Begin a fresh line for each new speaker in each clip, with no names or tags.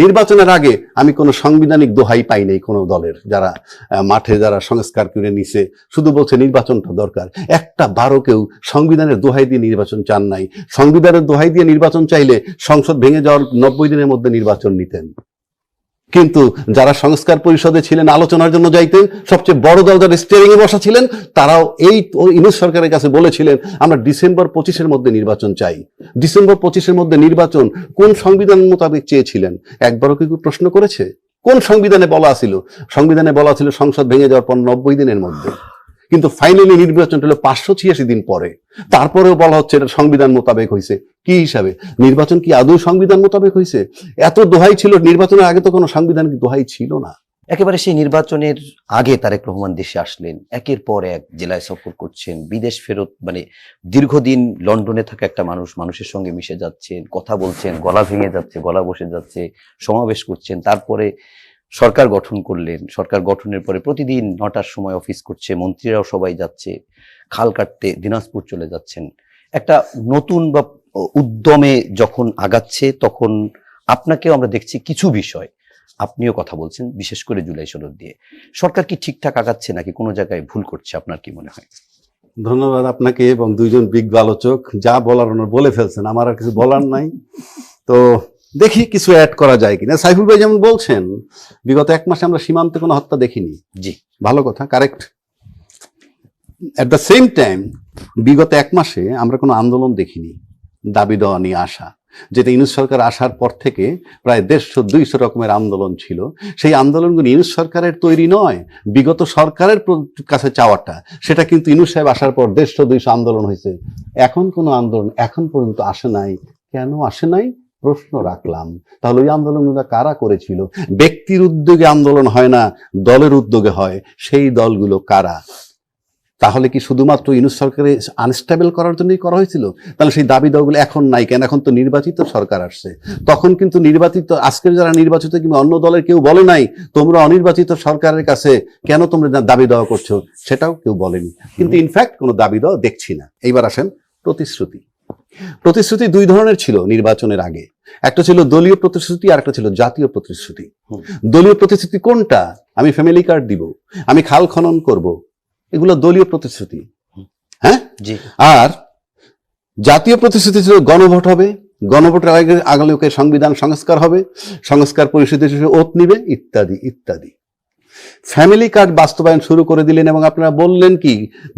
নির্বাচনের আগে আমি কোনো সাংবিধানিক দোহাই পাই নাই কোনো দলের, যারা মাঠে যারা সংস্কার করে নিছে, শুধু বলছে নির্বাচনটা দরকার। একটা বারো কেউ সংবিধানের দোহাই দিয়ে নির্বাচন চান নাই। সংবিধানের দোহাই দিয়ে নির্বাচন চাইলে সংসদ ভেঙে যাওয়ার 90 দিনের মধ্যে নির্বাচন নিতেন। কিন্তু যারা সংস্কার পরিষদে ছিলেন, আলোচনার জন্য যাইতেন, সবচেয়ে বড় দল যারা স্টিয়ারিং এ বসা ছিলেন, তারাও এই ইউনূস সরকারের কাছে বলেছিলেন আমরা ডিসেম্বর 25-এর মধ্যে নির্বাচন চাই। ডিসেম্বর 25-এর মধ্যে নির্বাচন কোন সংবিধান মোতাবেক চেয়েছিলেন? একবারও কি প্রশ্ন করেছে? কোন সংবিধানে বলা ছিল? সংবিধানে বলা ছিল সংসদ ভেঙে যাওয়ার পর 90 দিনের মধ্যে। কিন্তু ফাইনালি নির্বাচনটা হলো 586 দিন পরে। তারপরেও বলা হচ্ছে এটা সংবিধান মোতাবেক হয়েছে। কি হিসাবে? নির্বাচন কি আদৌ সংবিধান মোতাবেক হয়েছে? এত দোহাই ছিল, নির্বাচনের আগে তো কোনো সাংবিধানিক দোহাই ছিল না।
একেবারে সেই নির্বাচনের আগে তারেক রহমান দেশে আসলেন, একের পর এক জেলায় সফর করছেন, বিদেশ ফেরত, মানে দীর্ঘদিন লন্ডনে থাকা একটা মানুষ মানুষের সঙ্গে মিশে যাচ্ছেন, কথা বলছেন, গলা ভেঙে যাচ্ছে, গলা বসে যাচ্ছে, সমাবেশ করছেন। তারপরে সরকার গঠন করলেন। সরকার গঠনের পরে প্রতিদিন 9টার সময় অফিস করছে, মন্ত্রীরাও সবাই যাচ্ছে, খাল কাটতে দিনাজপুর চলে যাচ্ছেন। একটা নতুন বা উদ্যমে যখন আগাচ্ছে, তখন আপনাকেও আমরা দেখছি কিছু বিষয় আপনিও কথা বলছেন, বিশেষ করে জুলাই সনদ দিয়ে। সরকার কি ঠিকঠাক আগাচ্ছে নাকি কোনো জায়গায় ভুল করছে, আপনার কি মনে হয়?
ধন্যবাদ আপনাকে এবং দুইজন বিজ্ঞ আলোচক। যা বলার ওনার বলে ফেলছেন, আমার আর কিছু বলার নাই। তো দেখি কিছু অ্যাড করা যায় কিনা। সাইফুল ভাই যেমন বলছেন, বিগত 1 মাসে আমরা সীমান্তে কোনো হত্যা দেখিনি।
জি,
ভালো কথা, correct. At the same time বিগত 1 মাসে আমরা কোনো আন্দোলন দেখিনি, দাবি দেওয়া নিয়ে আসা, যেটা ইউনূস সরকার আসার পর থেকে প্রায় 150-200 রকমের আন্দোলন ছিল। সেই আন্দোলনগুলো ইউনূস সরকারের তৈরি নয়, বিগত সরকারের কাছে চাওয়াটা। সেটা কিন্তু ইউনূস সাহেব আসার পর 150-200 আন্দোলন হয়েছে। এখন কোনো আন্দোলন এখন পর্যন্ত আসে নাই। কেন আসে নাই প্রশ্ন রাখলাম। তাহলে ওই আন্দোলনগুলো কারা করেছিল? ব্যক্তির উদ্যোগে আন্দোলন হয় না, দলের উদ্যোগে হয়। সেই দলগুলো কারা? তাহলে কি শুধুমাত্র ইউনূস সরকারে আনস্টেবল করার জন্যই করা হয়েছিল? তাহলে সেই দাবি দাওয়াগুলো এখন নাই কেন? এখন তো নির্বাচিত সরকার আসছে। তখন কিন্তু নির্বাচিত, আজকের যারা নির্বাচিত কিংবা অন্য দলের কেউ বলে নাই তোমরা অনির্বাচিত সরকারের কাছে কেন তোমরা দাবি দেওয়া করছো, সেটাও কেউ বলেনি। কিন্তু ইনফ্যাক্ট কোনো দাবি দেওয়া দেখছি না। এইবার আসেন প্রতিশ্রুতি। প্রতিশ্রুতি 2 ধরনের ছিল নির্বাচনের আগে। একটা ছিল দলীয় প্রতিশ্রুতি, আর একটা ছিল জাতীয় প্রতিশ্রুতি। দলীয় প্রতিশ্রুতি কোনটা? আমি ফ্যামিলি কার্ড দিব, আমি খাল খনন করব, এগুলো দলীয় প্রতিশ্রুতি। হ্যাঁ, আর জাতীয় প্রতিশ্রুতি ছিল গণভোট হবে, গণভোটের আগে সংবিধান সংস্কার হবে, সংস্কার পরিষদের ওত নিবে, ইত্যাদি ইত্যাদি। ফ্যামিলি কার্ড বাস্তবায়ন শুরু করে দিলেন এবং আপনারা বললেন কি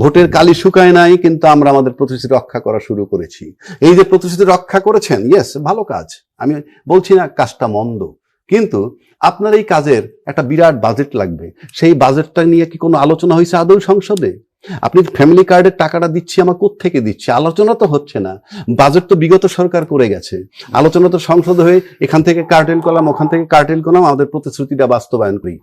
ভোটের কালি শুকায় নাই, কিন্তু আমরা আমাদের প্রতিশ্রুতি রক্ষা করা শুরু করেছি। এই যে প্রতিশ্রুতি রক্ষা করেছেন, ইয়েস, ভালো কাজ, আমি বলছি না কাজটা মন্দ, কিন্তু আপনার এই কাজের একটা বিরাট বাজেট লাগবে। সেই বাজেটটা নিয়ে কি কোনো আলোচনা হয়েছে আদৌ সংসদে? আপনি ফ্যামিলি কার্ডের টাকাটা দিচ্ছি, আমার কোত্থেকে দিচ্ছি, আলোচনা তো হচ্ছে না। বাজেট তো বিগত সরকার করে গেছে, আলোচনা তো সংসদ হয়ে এখান থেকে কার্টেল করলাম, ওখান থেকে কার্টেল করলাম, আমাদের প্রতিশ্রুতিটা বাস্তবায়ন করি,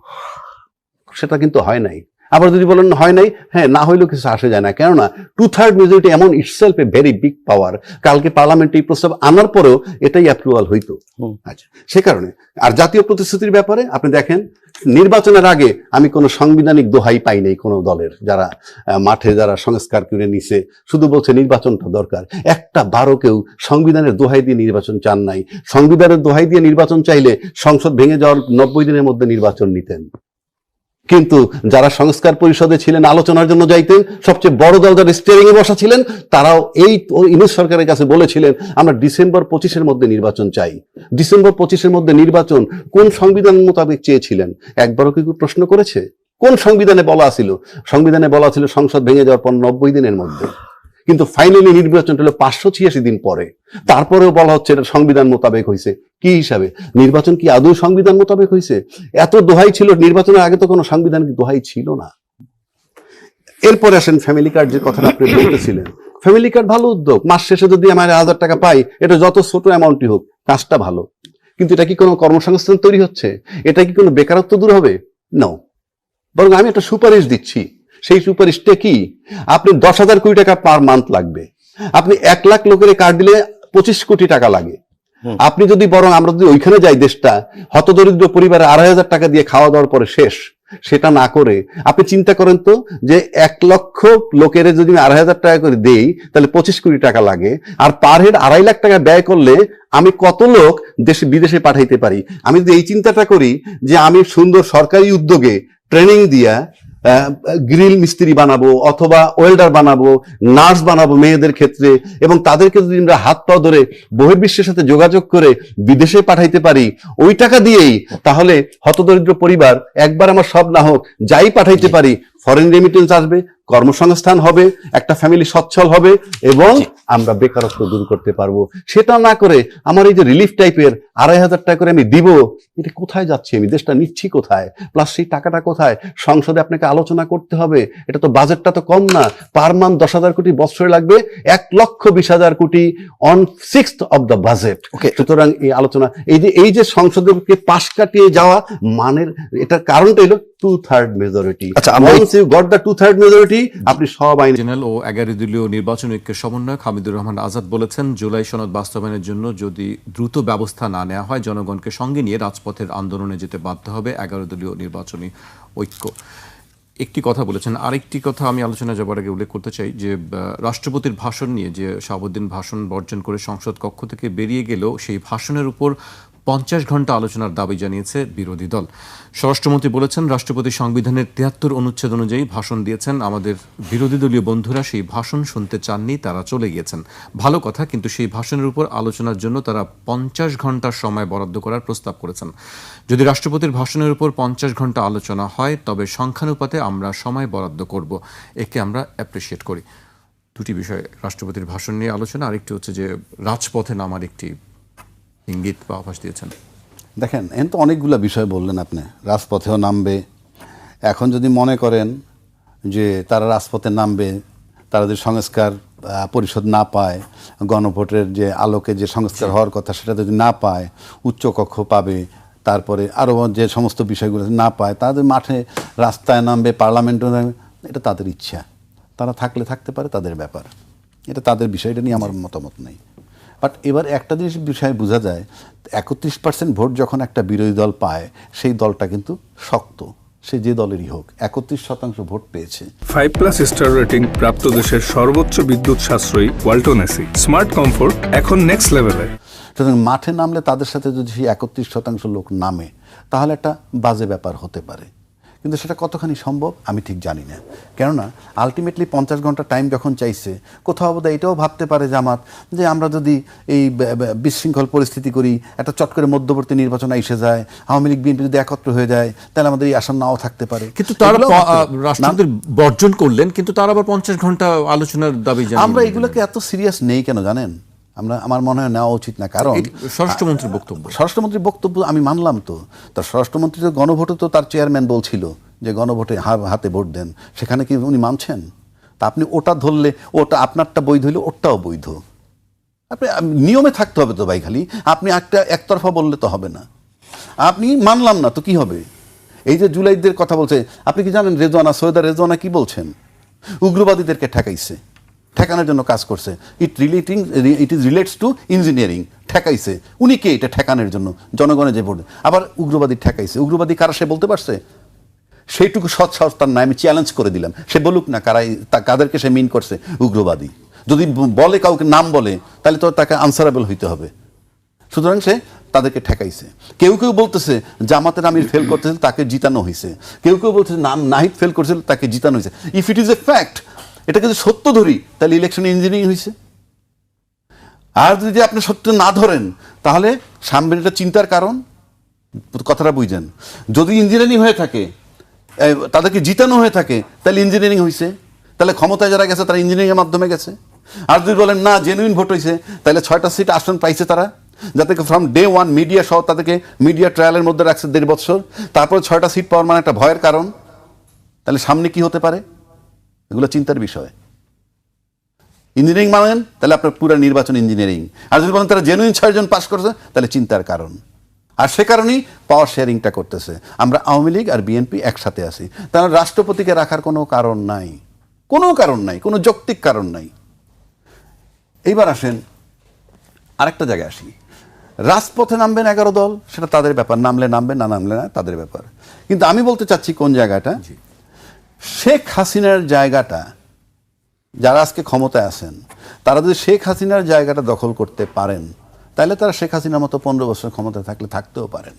সেটা কিন্তু হয় নাই। আবার যদি বলেন হয় নাই, হ্যাঁ, না হইলেও কিছু আসে যায় না, কেননা 2/3 মেজরিটি এমন ইটসেলফ এ ভেরি বিগ পাওয়ার। কালকে পার্লামেন্টে এই প্রস্তাব আনার পরেও এটাই অ্যাপ্রুভাল হইতো। আচ্ছা, সে কারণে। আর জাতীয় প্রতিশ্রুতির ব্যাপারে আপনি দেখেন, নির্বাচনের আগে আমি কোনো সাংবিধানিক দোহাই পাই নাই কোনো দলের, যারা মাঠে যারা সংস্কার করে নিছে, শুধু বলছে নির্বাচনটা দরকার। একটা বারো কেউ সংবিধানের দোহাই দিয়ে নির্বাচন চান নাই। সংবিধানের দোহাই দিয়ে নির্বাচন চাইলে সংসদ ভেঙে যাওয়ার 90 দিনের মধ্যে নির্বাচন নিতেন। কিন্তু যারা সংস্কার পরিষদে ছিলেন, আলোচনার জন্য যাইতেন, সবচেয়ে বড় দল যারা স্টিয়ারিং এ বসা ছিলেন, তারাও এই ইউনূস সরকারের কাছে বলেছিলেন আমরা ডিসেম্বর 25-এর মধ্যে নির্বাচন চাই। ডিসেম্বর 25-এর মধ্যে নির্বাচন কোন সংবিধান মোতাবেক চেয়েছিলেন? একবারও কি প্রশ্ন করেছে? কোন সংবিধানে বলা ছিল? সংবিধানে বলা ছিল সংসদ ভেঙে যাওয়ার পর 90 দিনের মধ্যে। কিন্তু ফাইনালি নির্বাচনটা হলো 586 দিন পরে। তারপরেও বলা হচ্ছে এটা সংবিধান মোতাবেক হয়েছে। কি হিসাবে? নির্বাচন কি আদৌ সংবিধান মোতাবেক হয়েছে? এত দোহাই ছিল, নির্বাচনের আগে তো কোনো সাংবিধানিক দোহাই ছিল না। এরপরে আসেন ফ্যামিলি কার্ড, যে কথাটা আপনি বলতেছিলেন। ফ্যামিলি কার্ড ভালো উদ্যোগ, মাস শেষে যদি আমার 1000 টাকা পাই, এটা যত ছোট অ্যামাউন্টই হোক, কাজটা ভালো। কিন্তু এটা কি কোনো কর্মসংস্থান তৈরি হচ্ছে? এটা কি কোনো বেকারত্ব দূর হবে? নো, বরং আমি একটা সুপারিশ দিচ্ছি। সেই সুপারিশটা কি? আপনি 10,000 কোটি টাকা পার মান্থ লাগবে। আপনি 1 লাখ লোকের কার্ড দিলে 25 কোটি টাকা লাগে। আপনি যদি বরং আমরা যদি ওইখানে যাই, দেশটা হতদরিদ্র পরিবারে 2,500 টাকা দিয়ে খাওয়া দাওয়ার পরে শেষ, সেটা না করে আপনি চিন্তা করেন তো যে 1 লক্ষ লোকের যদি আমি 2,500 টাকা করে দেই তাহলে 25 কোটি টাকা লাগে, আর পার হেড 2.5 লাখ টাকা ব্যয় করলে আমি কত লোক দেশে বিদেশে পাঠাইতে পারি। আমি যদি এই চিন্তাটা করি যে আমি সুন্দর সরকারি উদ্যোগে ট্রেনিং দিয়া গ্রিল মিস্ত্রি বানাবো অথবা ওয়েল্ডার বানাবো, নার্স বানাবো মেয়েদের ক্ষেত্রে, এবং তাদেরকে যদি আমরা হাত পা ধরে বহির্বিশ্বের সাথে যোগাযোগ করে বিদেশে পাঠাইতে পারি ওই টাকা দিয়েই, তাহলে হতদরিদ্র পরিবার একবার আমার সব না হোক যাই পাঠাইতে পারি, ফরেন রেমিটেন্স আসবে, কর্মসংস্থান হবে, একটা ফ্যামিলি সচ্ছল হবে এবং আমরা বেকারত্ব দূর করতে পারবো। সেটা না করে আমার এই যে রিলিফ টাইপের 2,500 টাকা করে আমি দিব, এটা কোথায় যাচ্ছে, আমি দেশটা নিচ্ছি কোথায়, প্লাস সেই টাকাটা কোথায়? সংসদে আপনাকে আলোচনা করতে হবে। এটা তো বাজেটটা তো কম না, পার মান্থ 10,000 কোটি, বছরে লাগবে 1,20,000 কোটি on 6th of the budget. সুতরাং এই আলোচনা, এই যে সংসদকে পাশ কাটিয়ে যাওয়া মানের, এটার কারণটা হলো 2/3 majority. Once you got the 2/3 majority, আপনি সব আইন।
জেনারেল ও 11 দলীয় নির্বাচন ঐক্যের সমন্বয়ক হামিদুর রহমান আজাদ বলেছেন, জুলাই সনদ বাস্তবায়নের জন্য যদি দ্রুত ব্যবস্থা না নেওয়া হয় জনগণকে সঙ্গে নিয়ে রাজপথের আন্দোলনে যেতে বাধ্য হবে 11 দলীয় নির্বাচনী ঐক্য। একটি কথা বলেছেন। আরেকটি কথা আমি আলোচনা যাবার আগে উল্লেখ করতে চাই যে রাষ্ট্রপতির ভাষণ নিয়ে যে শাহাবুদ্দিন ভাষণ বর্জন করে সংসদ কক্ষ থেকে বেরিয়ে গেলেও সেই ভাষণের উপর 50 ঘন্টা আলোচনার দাবি জানিয়েছে বিরোধী দল। স্বরাষ্ট্রমন্ত্রী বলেছেন, রাষ্ট্রপতি সংবিধানের 73 অনুচ্ছেদ অনুযায়ী ভাষণ দিয়েছেন, আমাদের বিরোধী দলীয় বন্ধুরা সেই ভাষণ শুনতে চাননি, তারা চলে গিয়েছেন। ভালো কথা, কিন্তু সেই ভাষণের উপর আলোচনার জন্য তারা 50 ঘন্টার সময় বরাদ্দ করার প্রস্তাব করেছেন। যদি রাষ্ট্রপতির ভাষণের উপর 50 ঘন্টা আলোচনা হয় তবে সংখ্যানুপাতে আমরা সময় বরাদ্দ করব, একে আমরা অ্যাপ্রিসিয়েট করি। দুটি বিষয়, রাষ্ট্রপতির ভাষণ নিয়ে আলোচনা, আরেকটি হচ্ছে যে রাজপথে নামার একটি ইঙ্গিত বা আভাস দিয়েছেন।
দেখেন, এখন তো অনেকগুলো বিষয় বললেন আপনি, রাজপথেও নামবে। এখন যদি মনে করেন যে তারা রাজপথে নামবে, তারা যদি সংস্কার পরিষদ না পায়, গণভোটের যে আলোকে যে সংস্কার হওয়ার কথা সেটা যদি না পায়, উচ্চকক্ষ পাবে, তারপরে আরও যে সমস্ত বিষয়গুলো না পায়, তাদের মাঠে রাস্তায় নামবে, পার্লামেন্টে নামবে, এটা তাদের ইচ্ছা। তারা থাকলে থাকতে পারে, তাদের ব্যাপার, এটা তাদের বিষয়টা নিয়ে আমার মতামত নেই। বাট এবার একটা জিনিস বিষয় বোঝা যায়, 31% ভোট যখন একটা বিরোধী দল পায়, সেই দলটা কিন্তু শক্ত, সে যে দলেরই হোক। 31% ভোট পেয়েছে।
5+ স্টার রেটিং প্রাপ্ত দেশের সর্বোচ্চ বিদ্যুৎ সাশ্রয়ী ওয়ালটন এসি স্মার্ট কমফোর্ট এখন নেক্সট লেভেলে।
সুতরাং মাঠে নামলে তাদের সাথে যদি সেই 31% লোক নামে, তাহলে একটা বাজে ব্যাপার হতে পারে, কিন্তু সেটা কতখানি সম্ভব আমি ঠিক জানি না। কেননা আলটিমেটলি 50 ঘন্টা টাইম যখন চাইছে, কোথাও বোধহয় এটাও ভাবতে পারে জামাত যে আমরা যদি এই বিশৃঙ্খল পরিস্থিতি করি, একটা চট করে মধ্যবর্তী নির্বাচন এসে যায়, আওয়ামী লীগ বিএনপি যদি একত্র হয়ে যায়, তাহলে আমাদের এই আশা নাও থাকতে পারে।
কিন্তু তারা রাষ্ট্রপতি বর্জন করলেন, কিন্তু তারা আবার 50 ঘন্টা আলোচনার দাবি জানান।
আমরা এগুলোকে এত সিরিয়াস নেই কেন জানেন? আমার মনে হয় নেওয়া উচিত না। কারণ স্বরাষ্ট্রমন্ত্রীর বক্তব্য আমি মানলাম, তো তার স্বরাষ্ট্রমন্ত্রী তো গণভোটে তো তার চেয়ারম্যান বলছিল যে গণভোটে হাতে ভোট দেন, সেখানে কি উনি মানছেন? তা আপনি ওটা ধরলে, ওটা আপনারটা বৈধ হইলে ওটাও বৈধ। আপনি নিয়মে থাকতে হবে তো ভাই, খালি আপনি একতরফা বললে তো হবে না। আপনি মানলাম না তো কি হবে? এই যে জুলাইদের কথা বলছে, আপনি কি জানেন সৈয়দা রেজওয়ানা কি বলছেন? উগ্রবাদীদেরকে ঠেকাইছে, ঠেকানোর জন্য কাজ করছে। It is relates to engineering. ঠেকাইছে উনি কে? এটা ঠেকানোর জন্য জনগণের যে ভোট। আবার উগ্রবাদী ঠেকাইছে, উগ্রবাদী কারা সে বলতে পারছে? সেইটুকু সৎ সাহস তার নাই, আমি চ্যালেঞ্জ করে দিলাম, সে বলুক না কাদেরকে সে মিন করছে উগ্রবাদী। যদি বলে, কাউকে নাম বলে, তাহলে তো তাকে আনসারেবল হইতে হবে। সুতরাং সে তাদেরকে ঠেকাইছে। কেউ কেউ বলতেছে জামাতের আমির ফেল করতেছিল, তাকে জিতানো হয়েছে। কেউ কেউ বলতেছে নাহিদ ফেল করছিল, তাকে জিতানো হয়েছে। If it is a fact, এটাকে যদি সত্য ধরি, তাহলে ইলেকশন ইঞ্জিনিয়ারিং হয়েছে। আর যদি আপনি সত্য না ধরেন, তাহলে সামনে এটা চিন্তার কারণ। কথাটা বুঝছেন? যদি ইঞ্জিনিয়ারিং হয়ে থাকে, তাদেরকে জিতানো হয়ে থাকে, তাহলে ইঞ্জিনিয়ারিং হয়েছে। তাহলে ক্ষমতায় যারা গেছে তারা ইঞ্জিনিয়ারিংয়ের মাধ্যমে গেছে। আর যদি বলেন না, জেনুইন ভোট হয়েছে, তাহলে 6টা সিট আসন পাইছে তারা, যাতে ফ্রম ডে ওয়ান মিডিয়া সহ তাদেরকে মিডিয়া ট্রায়ালের মধ্যে রাখছে 1.5 বছর। তারপরে 6টা সিট পাওয়ার মানে একটা ভয়ের কারণ। তাহলে সামনে কি হতে পারে? এগুলো চিন্তার বিষয়। ইঞ্জিনিয়ারিং মানেন, তাহলে আপনার পুরো নির্বাচন ইঞ্জিনিয়ারিং। আর যদি বলেন তারা জেনুইন 6 জন পাস করছে, তাহলে চিন্তার কারণ। আর সে কারণেই পাওয়ার শেয়ারিংটা করতেছে। আমরা আওয়ামী লীগ আর বিএনপি একসাথে আছি, তারা রাষ্ট্রপতিকে রাখার কোনো কারণ নাই, কোনো কারণ নাই, কোনো যৌক্তিক কারণ নাই। এইবার আসেন আরেকটা জায়গায় আসি। রাজপথে নামবেন 11 দল, সেটা তাদের ব্যাপার, নামলে নামবে, না নামলে না, তাদের ব্যাপার। কিন্তু আমি বলতে চাচ্ছি কোন জায়গাটা, শেখ হাসিনার জায়গাটা, যারা আজকে ক্ষমতায় আছেন তারা যদি শেখ হাসিনার জায়গাটা দখল করতে পারেন, তাহলে তারা শেখ হাসিনার মতো 15 বছর ক্ষমতায় থাকলে থাকতেও পারেন।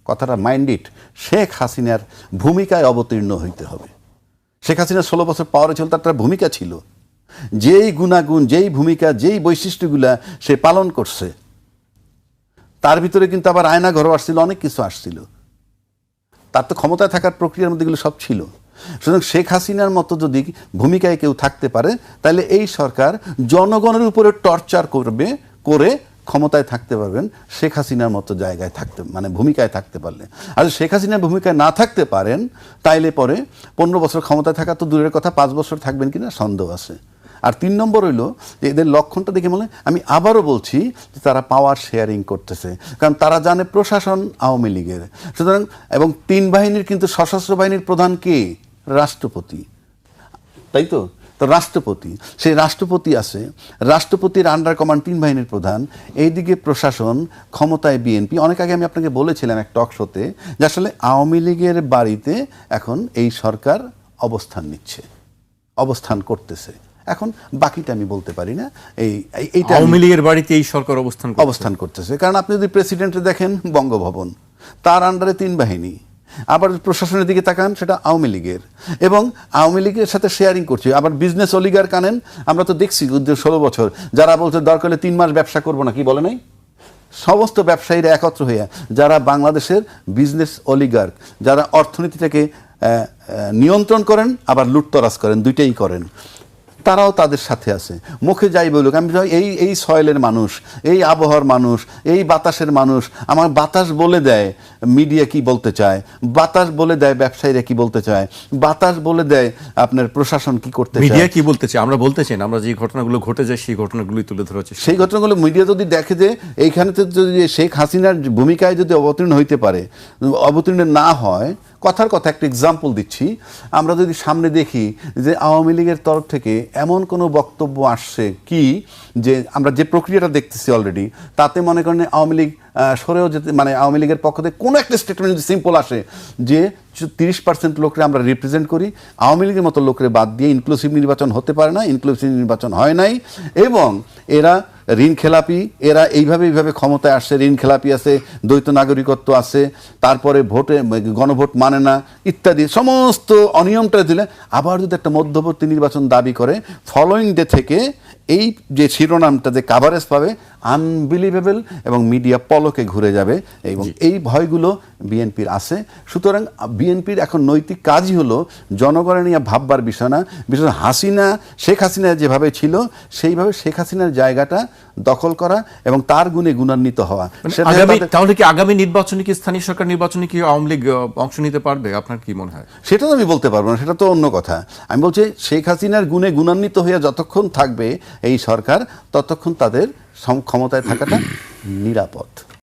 কথাটা মাইন্ডিট, শেখ হাসিনার ভূমিকায় অবতীর্ণ হইতে হবে। শেখ হাসিনা 16 বছর পাওয়ারে ছিল, তার একটা ভূমিকা ছিল, যেই গুণাগুণ, যেই ভূমিকা, যেই বৈশিষ্ট্যগুলা সে পালন করছে, তার ভিতরে কিন্তু আবার আয়না ঘরও আসছিল, অনেক কিছু আসছিল। তার তো ক্ষমতায় থাকার প্রক্রিয়ার মধ্যে এগুলো সব ছিল। সুতরাং শেখ হাসিনার মতো যদি ভূমিকায় কেউ থাকতে পারে, তাহলে এই সরকার জনগণের উপরে টর্চার করবে, করে ক্ষমতায় থাকতে পারবেন শেখ হাসিনার মতো জায়গায় থাকতে, মানে ভূমিকায় থাকতে পারলে। আর শেখ হাসিনার ভূমিকায় না থাকতে পারেন, তাইলে পরে 15 বছর ক্ষমতায় থাকা তো দূরের কথা, 5 বছর থাকবেন কিনা সন্দেহ আছে। আর 3 নম্বর হইল যে এদের লক্ষণটা দেখে মনে হয়, আমি আবারও বলছি যে তারা পাওয়ার শেয়ারিং করতেছে, কারণ তারা জানে প্রশাসন আওয়ামী লীগের। সুতরাং এবং 3 বাহিনীর কিন্তু সশস্ত্র বাহিনীর প্রধান কে? রাষ্ট্রপতি, তাই তো? তো রাষ্ট্রপতি, সেই রাষ্ট্রপতি আছে, রাষ্ট্রপতির আন্ডার কমান্ড 3 বাহিনীর প্রধান, এইদিকে প্রশাসন, ক্ষমতায় বিএনপি। অনেক আগে আমি আপনাকে বলেছিলাম এক টক শোতে যে আসলে আওয়ামী লীগের বাড়িতে এখন এই সরকার অবস্থান নিচ্ছে, অবস্থান করতেছে। এখন বাকিটা আমি বলতে পারি না। এইটা
আওয়ামী লীগের বাড়িতে এই সরকার অবস্থান
করতেছে, কারণ আপনি যদি প্রেসিডেন্টে দেখেন বঙ্গভবন, তার আন্ডারে 3 বাহিনী। আবার প্রশাসনের দিকে তাকান, সেটা আওয়ামী লীগের, এবং আওয়ামী লীগের সাথে শেয়ারিং করছে। আবার বিজনেস অলিগার কানেন, আমরা তো দেখছি 16 বছর যারা বলছে দরকার হলে 3 মাস ব্যবসা করবো না, কি বলে নাই? সমস্ত ব্যবসায়ীরা একত্র হইয়া, যারা বাংলাদেশের বিজনেস অলিগার্ক, যারা অর্থনীতিটাকে নিয়ন্ত্রণ করেন আবার লুটতরাজ করেন, দুইটাই করেন, তারাও তাদের সাথে আছে। মুখে যাই বলুক, আমি এই সয়েলের মানুষ, এই আবহাওয়ার মানুষ, এই বাতাসের মানুষ, আমার বাতাস বলে দেয় মিডিয়া কি বলতে চায়, বাতাস বলে দেয় ব্যবসায়ীরা কি বলতে চায়, বাতাস বলে দেয় আপনার প্রশাসন কি করতে চায়,
মিডিয়া কি বলতে চায় আমরা বলতে চাই না, আমরা যে ঘটনাগুলো ঘটে যায় সেই ঘটনাগুলোই তুলে ধরা হচ্ছে।
সেই ঘটনাগুলো মিডিয়া যদি দেখে যে এইখানে যদি শেখ হাসিনার ভূমিকায় যদি অবতীর্ণ হইতে পারে, অবতীর্ণ না হয়, কথার কথা একটা এক্সাম্পল দিচ্ছি, আমরা যদি সামনে দেখি যে আওয়ামী লীগের তরফ থেকে এমন কোনো বক্তব্য আসছে কি, যে আমরা যে প্রক্রিয়াটা দেখতেছি অলরেডি, তাতে মনে করেন আওয়ামী লীগ সরেও যেতে, মানে আওয়ামী লীগের পক্ষ থেকে কোনো একটা স্টেটমেন্ট যদি সিম্পল আসে যে 30% লোকরে আমরা রিপ্রেজেন্ট করি, আওয়ামী লীগের মতো লোকরে বাদ দিয়ে ইনক্লুসিভ নির্বাচন হতে পারে না, ইনক্লুসিভ নির্বাচন হয় নাই, এবং এরা ঋণ খেলাপি, এরা এইভাবে ক্ষমতায় আসছে, ঋণ খেলাপি আছে, দ্বৈত নাগরিকত্ব আছে, তারপরে ভোটে গণভোট মানে না ইত্যাদি সমস্ত অনিয়মটা দিলে, আবার যদি একটা মধ্যবর্তী নির্বাচন দাবি করে, ফলোয়িং ডে থেকে এই যে শিরোনামটা যে কাভারেজ পাবে, আনবিলিভেবল, এবং মিডিয়া পলকে ঘুরে যাবে, এবং এই ভয়গুলো বিএনপির আছে। সুতরাং বিএনপির এখন নৈতিক কাজই হলো জনগণের নিয়ে ভাববার বিষয় না, বিশেষ হাসিনা, শেখ হাসিনা যেভাবে ছিল সেইভাবে শেখ হাসিনার জায়গাটা দখল করা এবং তার গুণে গুণান্বিত হওয়া।
তাহলে কি আগামী নির্বাচনে কি স্থানীয় সরকার নির্বাচনে কি আওয়ামী লীগ অংশ নিতে পারবে? আপনার কি মনে হয়?
সেটা তো আমি বলতে পারবো না, সেটা তো অন্য কথা। আমি বলছি শেখ হাসিনার গুণে গুণান্বিত হয়ে যতক্ষণ থাকবে এই সরকার, ততক্ষণ তাদের ক্ষমতায় থাকাটা নিরাপদ।